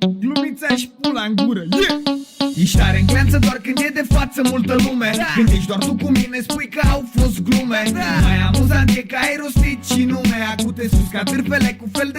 Glumița și pula în gură, yeah! Ești tare în gleanță doar când e de față multă lume, când ești doar tu cu mine spui că au fost glume, mai amuzant e că ai rostit și nume, acute sus ca târfele cu fel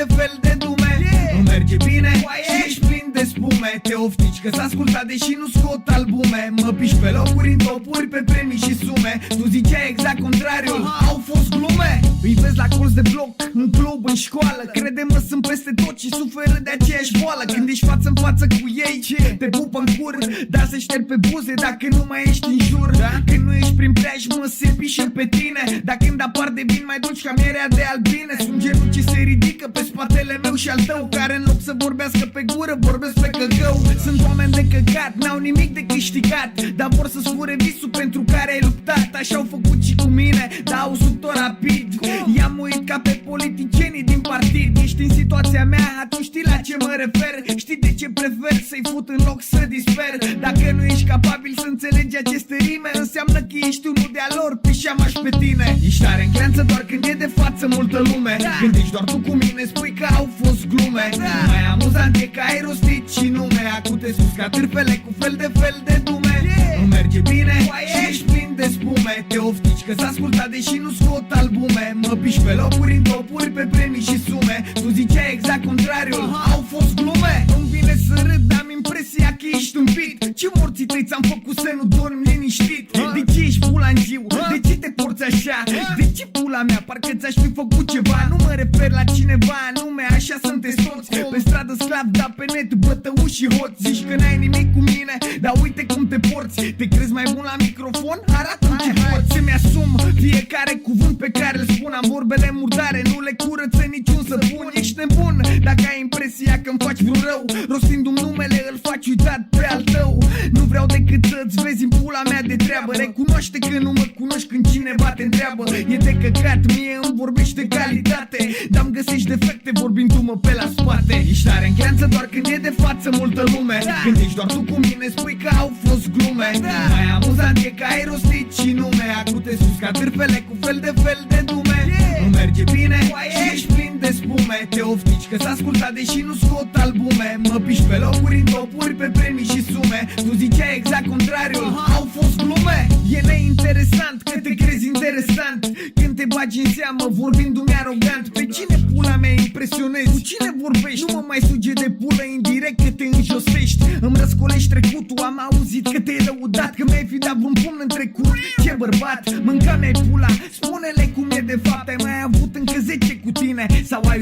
de dume. Nu merge bine și ești plin de spume, te oftici că s-a ascultat deși nu scot albume. Mă piși pe locuri în topuri, pe premii și sume, tu ziceai exact contrariul, au fost glume. Îi vezi la colț de bloc, în club, în școală, crede-mă sunt peste tot și suferă de aceeași boală. Când ești față în față cu ei, te pupă în cur, dar se șterg pe buze dacă nu mai ești în jur. Când nu ești prin preajmă se pișe pe tine, dar când apar de bine mai duci ca mierea de albine. Sunt genul ce se ridică pe spatele meu și al tău, care în loc să vorbească pe gură vorbesc pe căcău. Sunt oameni de căcat, n-au nimic de câștigat, dar vor să-ți fure visul pentru care ai luptat. Așa au făcut și cu mine, dar au subt-o rapid. I-am uit ca pe politicienii din partid. Ești în situația mea, atunci știi la ce mă refer. Știi de ce prefer să-i fut în loc să disper. Dacă nu ești capabil să înțelegi aceste rime, înseamnă că ești unul de-a lor, pișeam-aș pe tine. Ești tare în gleanță doar când e de față multă lume, când ești doar tu cu mine spui că au fost glume, mai amuzant e că ai rostit și nume, acute sus ca târfele cu fel de dume. Nu merge bine și ești plin de spume, te oftici că s-a ascultat deși nu scot albume. Mă piși pe locuri în topuri, pe premii și sume, tu ziceai exact contrariul, au fost glume. Nu-mi vine să râd, dar am impresia că ești tâmpit. Ce morții tăi ți-am făcut să nu dormi liniștit? De ce ești pula în ziu? De ce te porți așa? De ce pula mea? Parcă ți-aș fi făcut ceva. Nu mă refer la cineva anume, așa sunteți toți. Pe stradă sclav, dar pe net bătăuși și hoți. Zici că n-ai nimic cu mine, dar uite cum te porți. Te crezi mai bun la microfon? Arată-mi ce poți. Să-mi asum fiecare cuvânt pe care îl spun. Am vorbele murdare, nu le curăță niciun săpun. Ești nebun dacă ai impresia că-mi faci vreun rău, rostindu-mi numele îl faci uitat pe al tău. Nu vreau decât să-ți vezi în pula mea de treabă. Recunoaște că nu mă cunoști când cineva te întreabă. E de căcat, mie îmi vorbește calitate, dar-mi găsești defecte vorbindu-mă pe la spate. Ești tare în gleanță doar când e de față multă lume, când ești doar tu cu mine spui că au fost glume, mai amuzant e că ai rostit și nume, acute sus ca târfele cu fel de dume. Nu merge bine și ești plin de spume, te oftici că s-a ascultat deși nu scot albume. Mă piși pe locuri în topuri, pe premii și sume, tu ziceai exact contrariul, au fost glume. E neinteresant că te crezi interesant când te bagi în seamă vorbindu-mi arogant. Pe cine pula mea impresionezi? Cu cine vorbești? Nu mă mai suge de pulă indirect că te înjosești. Îmi răscolești trecutul, am auzit că te-ai lăudat, că mi-ai fi dat vreun pumn în trecut. Ce bărbat, mânca mi-ai pula, spune-le cum e de fapt. Ai mai avut încă 10 cu tine sau ai